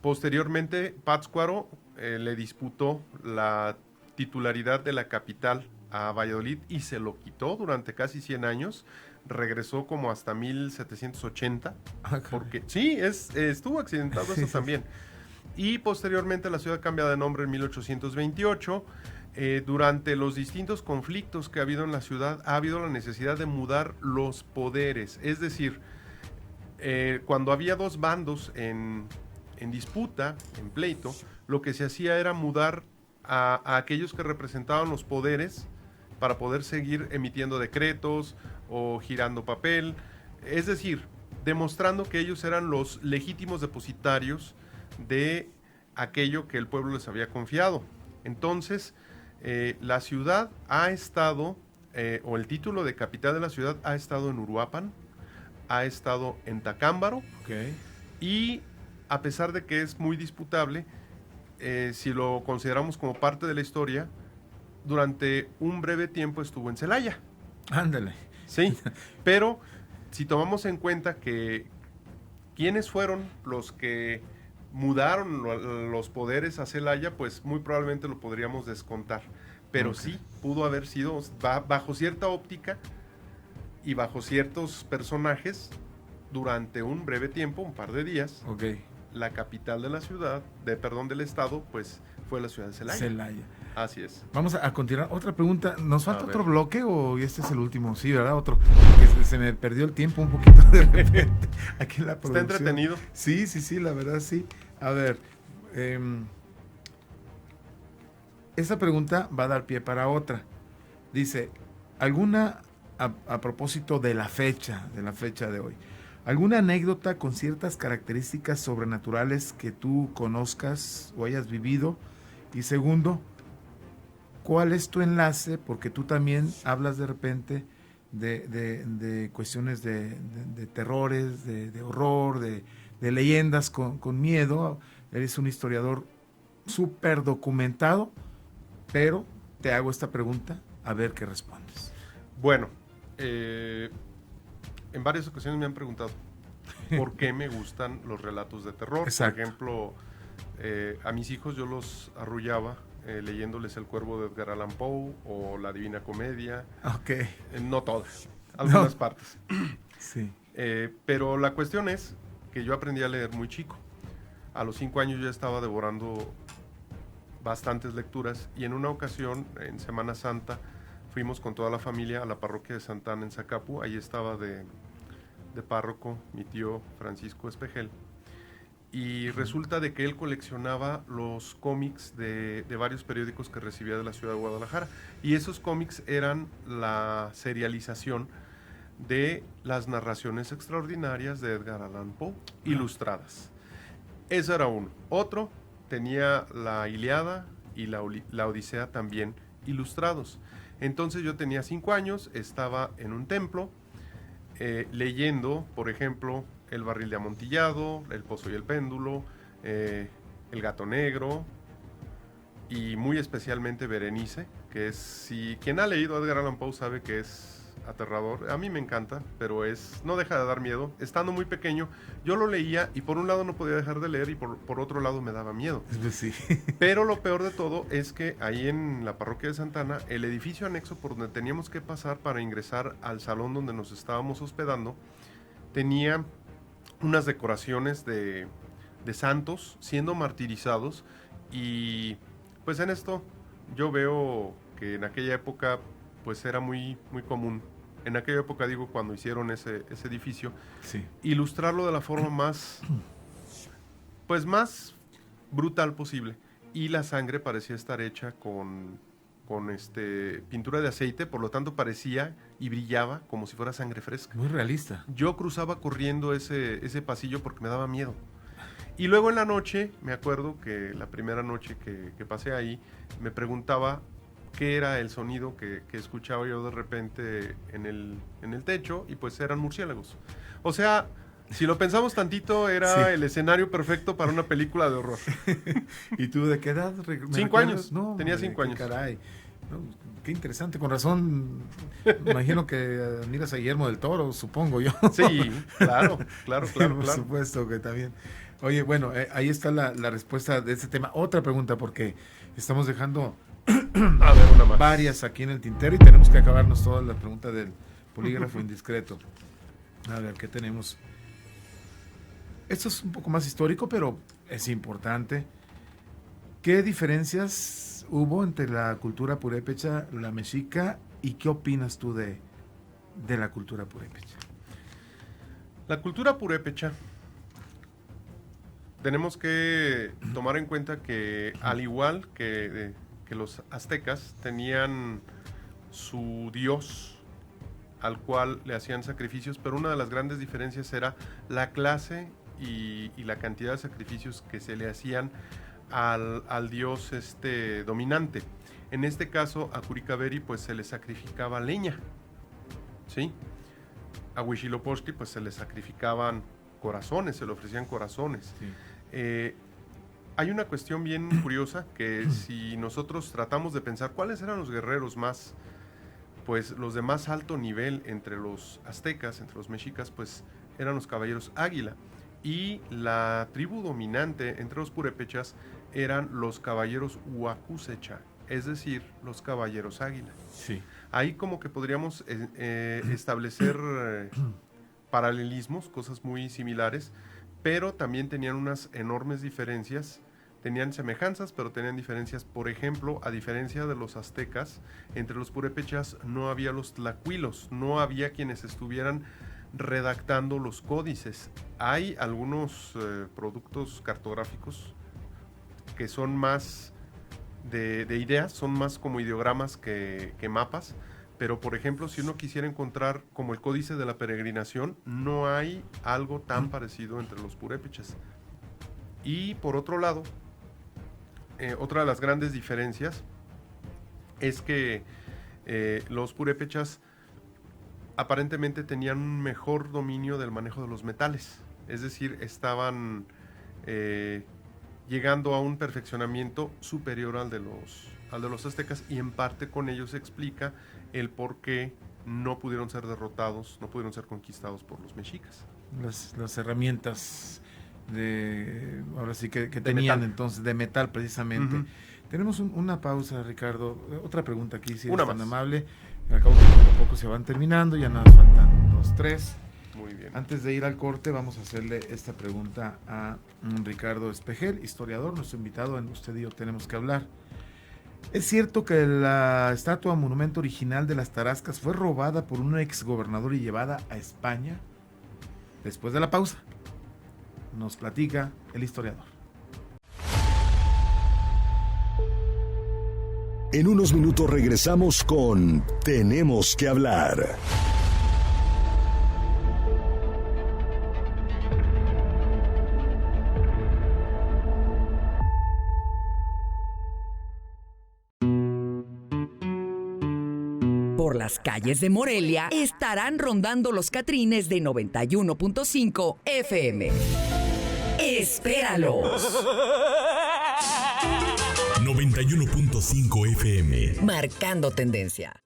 posteriormente Pátzcuaro le disputó la titularidad de la capital a Valladolid y se lo quitó durante casi 100 años. Regresó como hasta 1780, porque sí, estuvo accidentado eso también. Y posteriormente la ciudad cambia de nombre en 1828. Durante los distintos conflictos que ha habido en la ciudad, ha habido la necesidad de mudar los poderes, es decir, cuando había dos bandos en disputa, en pleito, lo que se hacía era mudar a aquellos que representaban los poderes para poder seguir emitiendo decretos o girando papel, es decir, demostrando que ellos eran los legítimos depositarios de aquello que el pueblo les había confiado. Entonces, la ciudad ha estado, o el título de capital de la ciudad ha estado en Uruapan, ha estado en Tacámbaro, y a pesar de que es muy disputable, si lo consideramos como parte de la historia, durante un breve tiempo estuvo en Celaya. Ándale. Sí, pero si tomamos en cuenta que quiénes fueron los que mudaron los poderes a Celaya, pues muy probablemente lo podríamos descontar. Pero sí, pudo haber sido bajo cierta óptica y bajo ciertos personajes, durante un breve tiempo, un par de días, la capital de la ciudad, del estado, pues fue la ciudad de Celaya. Así es. Vamos a continuar. Otra pregunta. ¿Nos falta otro bloque o este es el último? Sí, ¿verdad? Otro. Que se me perdió el tiempo un poquito de repente aquí en la producción. ¿Está entretenido? Sí, la verdad sí. A ver, esta pregunta va a dar pie para otra. Dice, a propósito de la fecha de hoy, ¿alguna anécdota con ciertas características sobrenaturales que tú conozcas o hayas vivido? Y segundo, ¿cuál es tu enlace? Porque tú también hablas de repente de cuestiones de terrores, de horror, de leyendas con miedo. Eres un historiador súper documentado, pero te hago esta pregunta a ver qué respondes. Bueno, en varias ocasiones me han preguntado por qué me gustan los relatos de terror. Exacto. Por ejemplo, a mis hijos yo los arrullaba leyéndoles El Cuervo de Edgar Allan Poe o La Divina Comedia. Ok. No todas, algunas No. partes. Sí. Pero la cuestión es que yo aprendí a leer muy chico. A los 5 años ya estaba devorando bastantes lecturas y en una ocasión, en Semana Santa, fuimos con toda la familia a la parroquia de Santa Ana en Zacapu. Ahí estaba de párroco mi tío Francisco Espejel. Y resulta de que él coleccionaba los cómics de varios periódicos que recibía de la ciudad de Guadalajara. Y esos cómics eran la serialización de las narraciones extraordinarias de Edgar Allan Poe, ilustradas. Ese era uno. Otro tenía la Ilíada y la Odisea también ilustrados. Entonces yo tenía 5 años, estaba en un templo leyendo, por ejemplo, El Barril de Amontillado, El Pozo y el Péndulo, El Gato Negro y muy especialmente Berenice, que es, si quien ha leído a Edgar Allan Poe sabe que es aterrador. A mí me encanta, pero no deja de dar miedo. Estando muy pequeño, yo lo leía y por un lado no podía dejar de leer y por otro lado me daba miedo. Sí. Pero lo peor de todo es que ahí en la parroquia de Santa Ana, el edificio anexo por donde teníamos que pasar para ingresar al salón donde nos estábamos hospedando, tenía unas decoraciones de santos siendo martirizados y pues en esto yo veo que en aquella época pues era muy, muy común. En aquella época, digo, cuando hicieron ese edificio, Sí. ilustrarlo de la forma más brutal posible. Y la sangre parecía estar hecha con pintura de aceite, por lo tanto parecía y brillaba como si fuera sangre fresca. Muy realista. Yo cruzaba corriendo ese pasillo porque me daba miedo. Y luego en la noche, me acuerdo que la primera noche que pasé ahí, me preguntaba qué era el sonido que escuchaba yo de repente en el techo, y pues eran murciélagos. O sea, si lo pensamos tantito, era el escenario perfecto para una película de horror. ¿Y tú de qué edad? 5 años. No, tenía 5 años. Caray. No, qué interesante, con razón. Me imagino que admiras a Guillermo del Toro, supongo yo. Sí, claro. Por supuesto que también. Oye, bueno, ahí está la respuesta de este tema. Otra pregunta, porque estamos dejando a ver, una más. Varias aquí en el tintero y tenemos que acabarnos todas las preguntas del polígrafo indiscreto. A ver, ¿qué tenemos? Esto es un poco más histórico, pero es importante. ¿Qué diferencias hubo entre la cultura purépecha, la mexica, y qué opinas tú de la cultura purépecha? La cultura purépecha, tenemos que tomar en cuenta que, al igual que los aztecas, tenían su dios al cual le hacían sacrificios, pero una de las grandes diferencias era la clase y la cantidad de sacrificios que se le hacían al dios dominante. En este caso, a Curicaberri pues se le sacrificaba leña, ¿sí? A Huitzilopochtli pues se le sacrificaban corazones, se le ofrecían corazones. Sí. Hay una cuestión bien curiosa que si nosotros tratamos de pensar cuáles eran los guerreros más, pues los de más alto nivel entre los aztecas, entre los mexicas, pues eran los caballeros águila. Y la tribu dominante entre los purépechas eran los caballeros huacusecha, es decir, los caballeros águila. Sí. Ahí como que podríamos establecer paralelismos, cosas muy similares, pero también tenían unas enormes diferencias. Tenían semejanzas, pero tenían diferencias. Por ejemplo, a diferencia de los aztecas, entre los purépechas no había los tlacuilos, no había quienes estuvieran redactando los códices. Hay algunos productos cartográficos que son más de ideas, son más como ideogramas que mapas, pero por ejemplo, si uno quisiera encontrar como el códice de la peregrinación, no hay algo tan parecido entre los purépechas. Y por otro lado, otra de las grandes diferencias es que los purépechas aparentemente tenían un mejor dominio del manejo de los metales, es decir, estaban llegando a un perfeccionamiento superior al de los aztecas, y en parte con ello se explica el por qué no pudieron ser derrotados, no pudieron ser conquistados por los mexicas. Las herramientas ahora sí que tenían metal. Entonces, de metal precisamente. Tenemos una pausa, Ricardo. Otra pregunta aquí, si Una eres tan más. amable. Al cabo que poco a poco se van terminando, ya nada, faltan 2, 3. Muy bien. Antes de ir al corte, vamos a hacerle esta pregunta a Ricardo Espejel, historiador, nuestro invitado en Usted y Yo Tenemos que Hablar. ¿Es cierto que la estatua monumento original de las Tarascas fue robada por un exgobernador y llevada a España? Después de la pausa, nos platica el historiador. En unos minutos regresamos con Tenemos que Hablar. Por las calles de Morelia estarán rondando los catrines de 91.5 FM. ¡Espéralos! 91.5 FM. Marcando tendencia.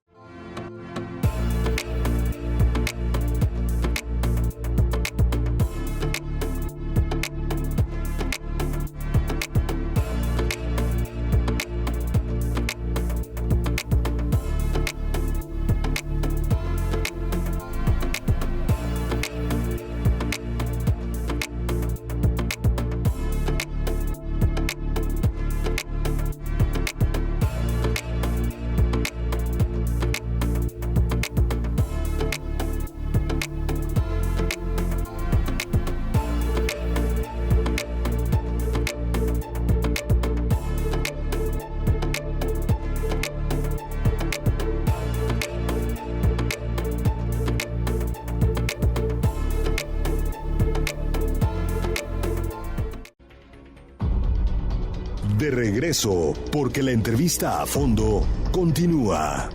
De regreso, porque la entrevista a fondo continúa.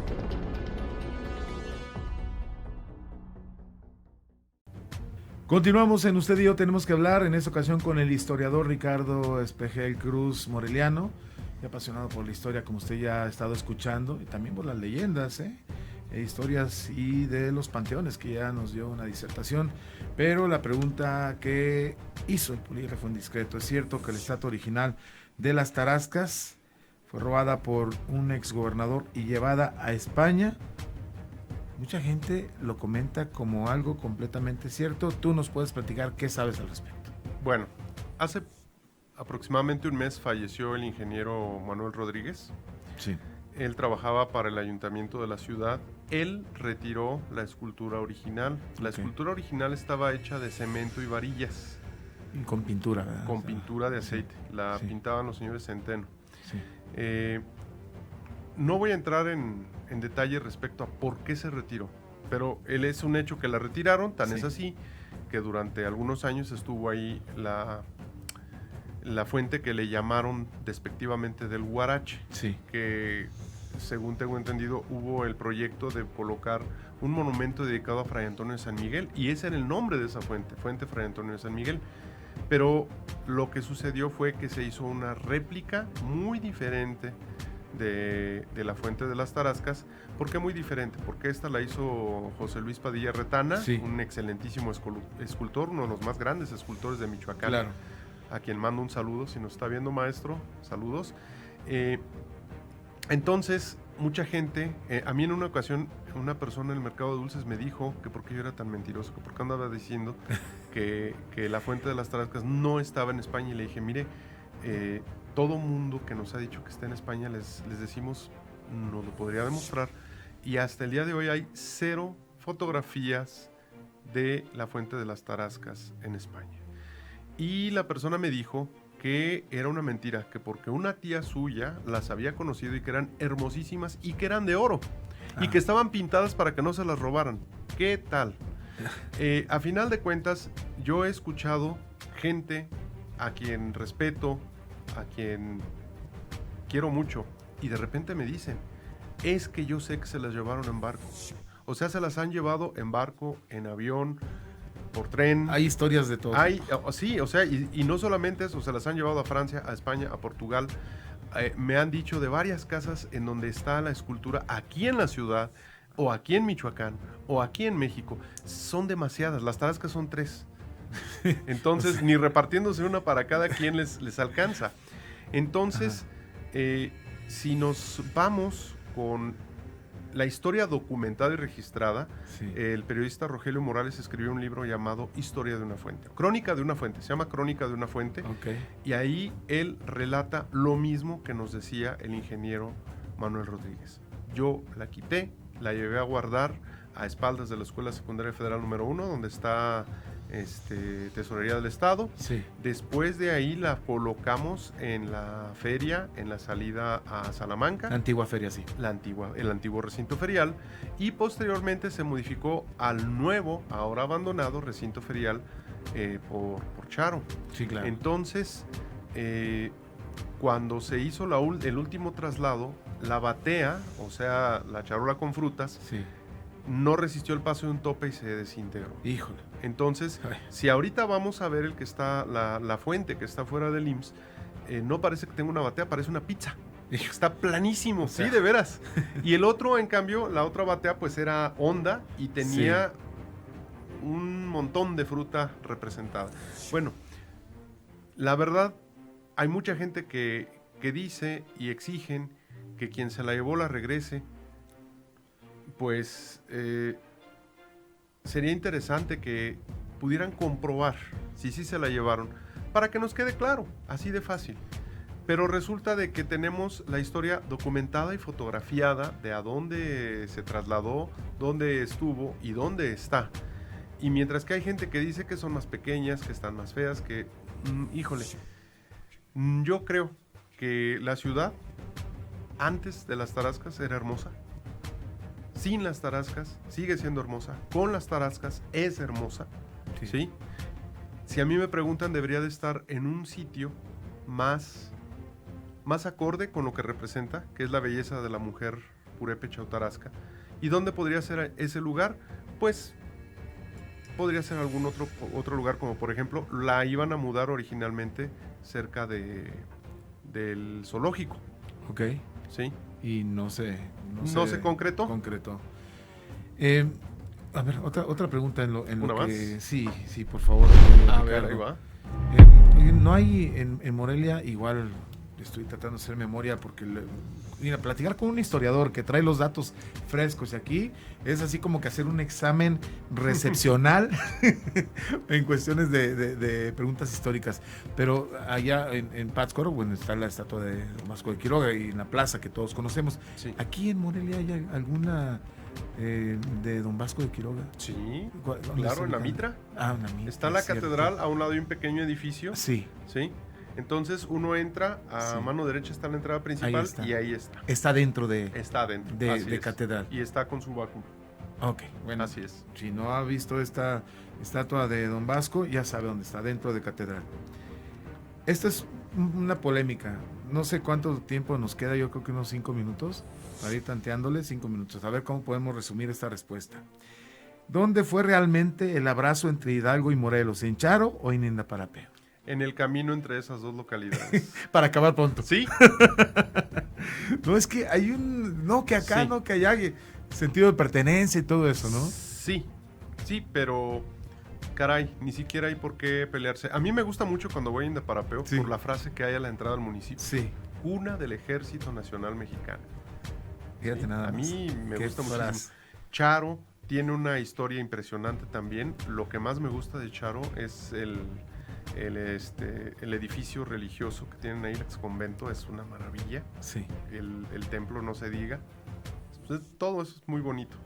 Continuamos en Usted y Yo Tenemos que Hablar, en esta ocasión con el historiador Ricardo Espejel Cruz Moreliano, y apasionado por la historia, como usted ya ha estado escuchando, y también por las leyendas, historias y de los panteones, que ya nos dio una disertación. Pero la pregunta que hizo el polígrafo indiscreto: ¿es cierto que la estatua original de las Tarascas fue robada por un exgobernador y llevada a España? Mucha gente lo comenta como algo completamente cierto. Tú nos puedes platicar qué sabes al respecto. Bueno, hace aproximadamente un mes falleció el ingeniero Manuel Rodríguez. Sí. Él trabajaba para el ayuntamiento de la ciudad. Él retiró la escultura original. La escultura original estaba hecha de cemento y varillas. Y con pintura, ¿verdad? Con pintura de aceite. La pintaban los señores Centeno. Sí. No voy a entrar en detalle respecto a por qué se retiró, pero él es un hecho que la retiraron, tan es así que durante algunos años estuvo ahí la fuente que le llamaron despectivamente del Huarache, que según tengo entendido hubo el proyecto de colocar un monumento dedicado a Fray Antonio de San Miguel, y ese era el nombre de esa fuente Fray Antonio de San Miguel. Pero lo que sucedió fue que se hizo una réplica muy diferente de la fuente de las Tarascas. ¿Por qué muy diferente? Porque esta la hizo José Luis Padilla Retana, un excelentísimo escultor, uno de los más grandes escultores de Michoacán, a quien mando un saludo, si nos está viendo, maestro, saludos. Entonces, mucha gente, a mí en una ocasión, una persona en el mercado de dulces me dijo que por qué yo era tan mentiroso, que por qué andaba diciendo que la fuente de las Tarascas no estaba en España, y le dije, mire, todo mundo que nos ha dicho que está en España, les decimos, nos lo podría demostrar, y hasta el día de hoy hay 0 fotografías de la fuente de las Tarascas en España. Y la persona me dijo que era una mentira, que porque una tía suya las había conocido y que eran hermosísimas y que eran de oro y que estaban pintadas para que no se las robaran. ¿Qué tal? A final de cuentas, yo he escuchado gente a quien respeto, a quien quiero mucho, y de repente me dicen, es que yo sé que se las llevaron en barco. O sea, se las han llevado en barco, en avión, por tren. Hay historias de todo. Sí, o sea, y no solamente eso, se las han llevado a Francia, a España, a Portugal. Me han dicho de varias casas en donde está la escultura aquí en la ciudad, o aquí en Michoacán, o aquí en México. Son demasiadas, las Tarascas son 3. Entonces, ni repartiéndose una para cada quien les alcanza. Entonces, Si nos vamos con la historia documentada y registrada, Sí. el periodista Rogelio Morales escribió un libro llamado Historia de una fuente, Crónica de una fuente, se llama Crónica de una fuente, Ok. y ahí él relata lo mismo que nos decía el ingeniero Manuel Rodríguez. Yo la quité, la llevé a guardar a espaldas de la Escuela Secundaria Federal número 1, donde está Tesorería del Estado. Sí. Después de ahí la colocamos en la feria, en la salida a Salamanca. La antigua feria, sí. El antiguo recinto ferial, y posteriormente se modificó al nuevo, ahora abandonado recinto ferial por Charo. Sí, claro. Entonces, cuando se hizo el último traslado, la batea, o sea, la charola con frutas, Sí. no resistió el paso de un tope y se desintegró. Híjole. Entonces, Ay. si ahorita vamos a ver el que está, la fuente que está fuera del IMSS, no parece que tenga una batea, parece una pizza. Hijo. Está planísimo, O sea. sí, de veras. Y el otro, en cambio, la otra batea, pues era honda y tenía un montón de fruta representada. Bueno, la verdad, hay mucha gente que dice y exigen que quien se la llevó la regrese. Pues sería interesante que pudieran comprobar si sí se la llevaron, para que nos quede claro, así de fácil. Pero resulta de que tenemos la historia documentada y fotografiada de a dónde se trasladó, dónde estuvo y dónde está. Y mientras que hay gente que dice que son más pequeñas, que están más feas, que, híjole, yo creo que la ciudad antes de las Tarascas era hermosa. Sin las Tarascas sigue siendo hermosa. Con las Tarascas es hermosa. Sí. ¿Sí? Si a mí me preguntan, debería de estar en un sitio más acorde con lo que representa, que es la belleza de la mujer purépecha o tarasca. ¿Y dónde podría ser ese lugar? Pues podría ser algún otro lugar, como por ejemplo, la iban a mudar originalmente cerca del zoológico. Ok. ¿Sí? Y no se concretó. A ver, otra pregunta en lo ¿Una que... más? Sí, por favor. A Ricardo. ver, ahí va. No hay en Morelia, igual estoy tratando de hacer memoria porque mira, platicar con un historiador que trae los datos frescos y aquí es así como que hacer un examen recepcional en cuestiones de preguntas históricas. Pero allá en Pátzcuaro, bueno, está la estatua de Don Vasco de Quiroga y en la plaza que todos conocemos. Sí. ¿Aquí en Morelia hay alguna de Don Vasco de Quiroga? Sí, ¿Dónde claro, está en la ubicada? Mitra. Ah, en la Mitra. Está la cierto. catedral, a un lado hay un pequeño edificio. Sí, ¿Sí? Entonces uno entra, a Sí. mano derecha está la entrada principal está. y ahí está. está dentro de Está adentro. así de es. catedral. Y está con su báculo. Ok, bueno. Así es. Si no ha visto esta estatua de Don Vasco, ya sabe dónde está, dentro de catedral. Esta es una polémica. No sé cuánto tiempo nos queda, yo creo que unos 5 minutos, para ir tanteándole 5 minutos. A ver cómo podemos resumir esta respuesta. ¿Dónde fue realmente el abrazo entre Hidalgo y Morelos? ¿En Charo o en Indaparapeo? En el camino entre esas dos localidades. Para acabar pronto. ¿Sí? No, es que hay un... No, que acá, Sí. no, que allá. Sentido de pertenencia y todo eso, ¿no? Sí, pero caray, ni siquiera hay por qué pelearse. A mí me gusta mucho cuando voy a Indaparapeo Sí. por la frase que hay a la entrada del municipio. Sí. Cuna del Ejército Nacional Mexicano. Fíjate Sí, nada a más. mí me Qué gusta frase. muchísimo. Charo tiene una historia impresionante también. Lo que más me gusta de Charo es el edificio religioso que tienen ahí, el ex convento, es una maravilla. Sí. El templo, no se diga. Entonces, todo eso es muy bonito.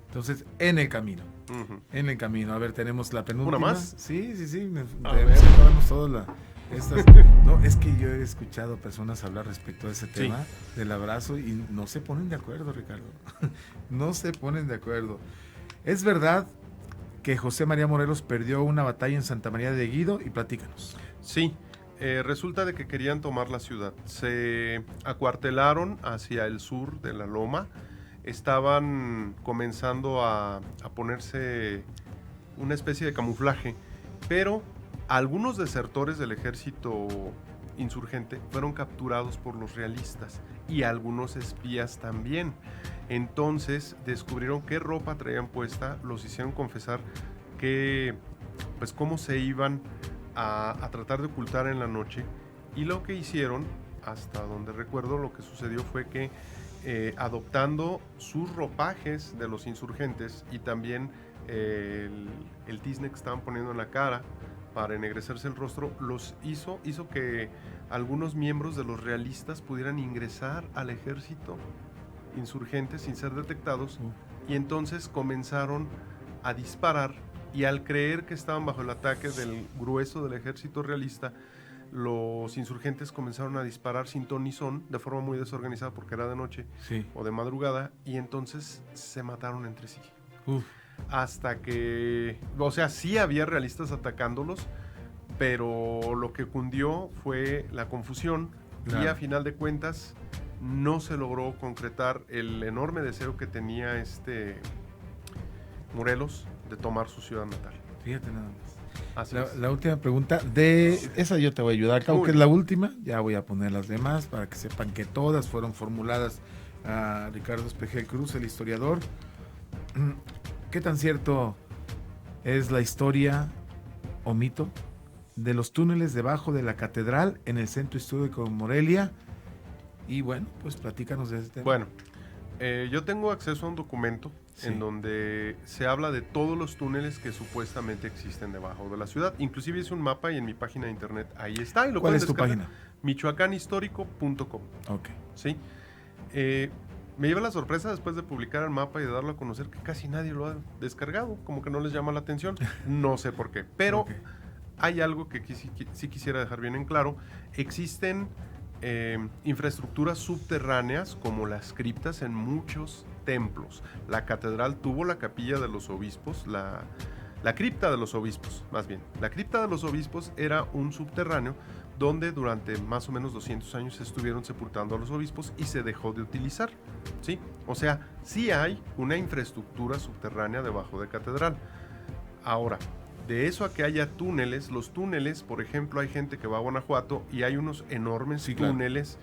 Entonces, en el camino. Ujú. En el camino. A ver, tenemos la penúltima. ¿Una más? Sí. A Debemos ver. acabarnos todas estas. No, es que yo he escuchado personas hablar respecto a ese Sí. tema del abrazo y no se ponen de acuerdo, Ricardo. No se ponen de acuerdo. Es verdad que José María Morelos perdió una batalla en Santa María de Guido y platícanos. Sí, resulta de que querían tomar la ciudad. Se acuartelaron hacia el sur de la loma. Estaban comenzando a ponerse una especie de camuflaje, pero algunos desertores del ejército insurgente fueron capturados por los realistas y algunos espías también. Entonces descubrieron qué ropa traían puesta, los hicieron confesar que, pues, cómo se iban a tratar de ocultar en la noche, y lo que hicieron, hasta donde recuerdo, lo que sucedió fue que adoptando sus ropajes de los insurgentes y también el tizne que estaban poniendo en la cara para ennegrecerse el rostro, hizo que algunos miembros de los realistas pudieran ingresar al ejército insurgente sin ser detectados, y entonces comenzaron a disparar, y al creer que estaban bajo el ataque del grueso del ejército realista, los insurgentes comenzaron a disparar sin ton ni son, de forma muy desorganizada porque era de noche o de madrugada, y entonces se mataron entre sí. Hasta que, o sea, sí había realistas atacándolos, pero lo que cundió fue la confusión, y a final de cuentas no se logró concretar el enorme deseo que tenía Morelos de tomar su ciudad natal. Fíjate nada más. La última pregunta, esa yo te voy a ayudar, claro que es la última, ya voy a poner las demás para que sepan que todas fueron formuladas a Ricardo Espejel Cruz, el historiador. ¿Qué tan cierto es la historia o mito de los túneles debajo de la catedral en el centro histórico de Morelia? Y bueno, pues platícanos de ese tema. Bueno, yo tengo acceso a un documento en donde se habla de todos los túneles que supuestamente existen debajo de la ciudad. Inclusive hice un mapa y en mi página de internet ahí está. Y lo ¿Cuál es tu descargar. página? michoacanhistórico.com. Ok. ¿Sí? Me lleva la sorpresa después de publicar el mapa y de darlo a conocer que casi nadie lo ha descargado, como que no les llama la atención. No sé por qué, pero hay algo que sí quisiera dejar bien en claro. Existen infraestructuras subterráneas como las criptas en muchos templos. La catedral tuvo la capilla de los obispos, la cripta de los obispos, más bien. La cripta de los obispos era un subterráneo donde durante más o menos 200 años estuvieron sepultando a los obispos y se dejó de utilizar, ¿sí? O sea, sí hay una infraestructura subterránea debajo de catedral. Ahora, de eso a que haya túneles, los túneles, por ejemplo, hay gente que va a Guanajuato y hay unos enormes túneles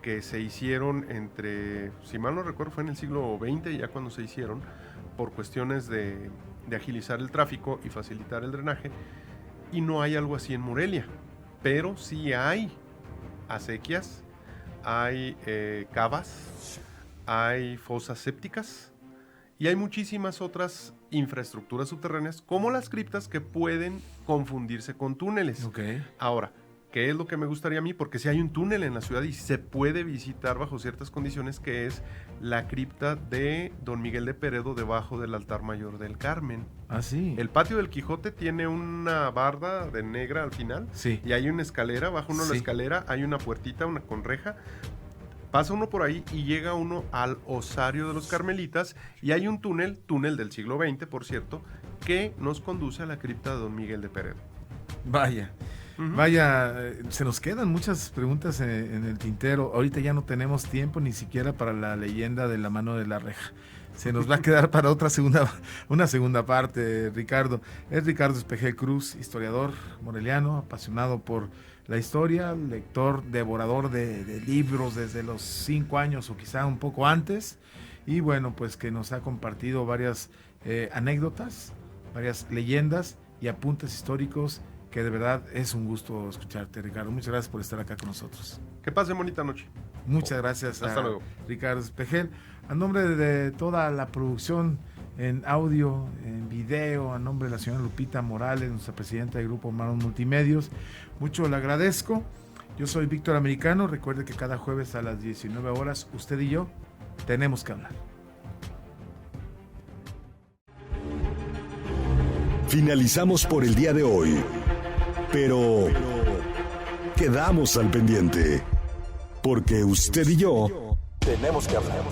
que se hicieron entre, si mal no recuerdo, fue en el siglo XX ya cuando se hicieron, por cuestiones de agilizar el tráfico y facilitar el drenaje, y no hay algo así en Morelia, pero sí hay acequias, hay cavas, hay fosas sépticas, y hay muchísimas otras infraestructuras subterráneas, como las criptas, que pueden confundirse con túneles. Ahora, ¿qué es lo que me gustaría a mí? Porque si hay un túnel en la ciudad y se puede visitar bajo ciertas condiciones, que es la cripta de Don Miguel de Peredo debajo del altar mayor del Carmen. Ah, sí. El patio del Quijote tiene una barda de negra al final, y hay una escalera, baja uno la escalera, hay una puertita, una con reja. Pasa uno por ahí y llega uno al osario de los carmelitas, y hay un túnel del siglo XX, por cierto, que nos conduce a la cripta de Don Miguel de Peredo. Vaya, vaya, se nos quedan muchas preguntas en el tintero. Ahorita ya no tenemos tiempo ni siquiera para la leyenda de la mano de la reja. Se nos va a quedar para una segunda parte, Ricardo. Es Ricardo Espejel Cruz, historiador moreliano, apasionado por la historia, lector, devorador de libros desde los 5 años o quizá un poco antes, y bueno, pues que nos ha compartido varias anécdotas, varias leyendas y apuntes históricos, que de verdad es un gusto escucharte, Ricardo. Muchas gracias por estar acá con nosotros. Que pasen bonita noche. Muchas gracias. Hasta luego. Ricardo Espejel. A nombre de toda la producción en audio, en video, a nombre de la señora Lupita Morales, nuestra presidenta del Grupo Humanos Multimedios, mucho le agradezco. Yo soy Víctor Americano. Recuerde que cada jueves a las 19 horas, usted y yo tenemos que hablar. Finalizamos por el día de hoy, pero quedamos al pendiente, porque usted y yo tenemos que hablar.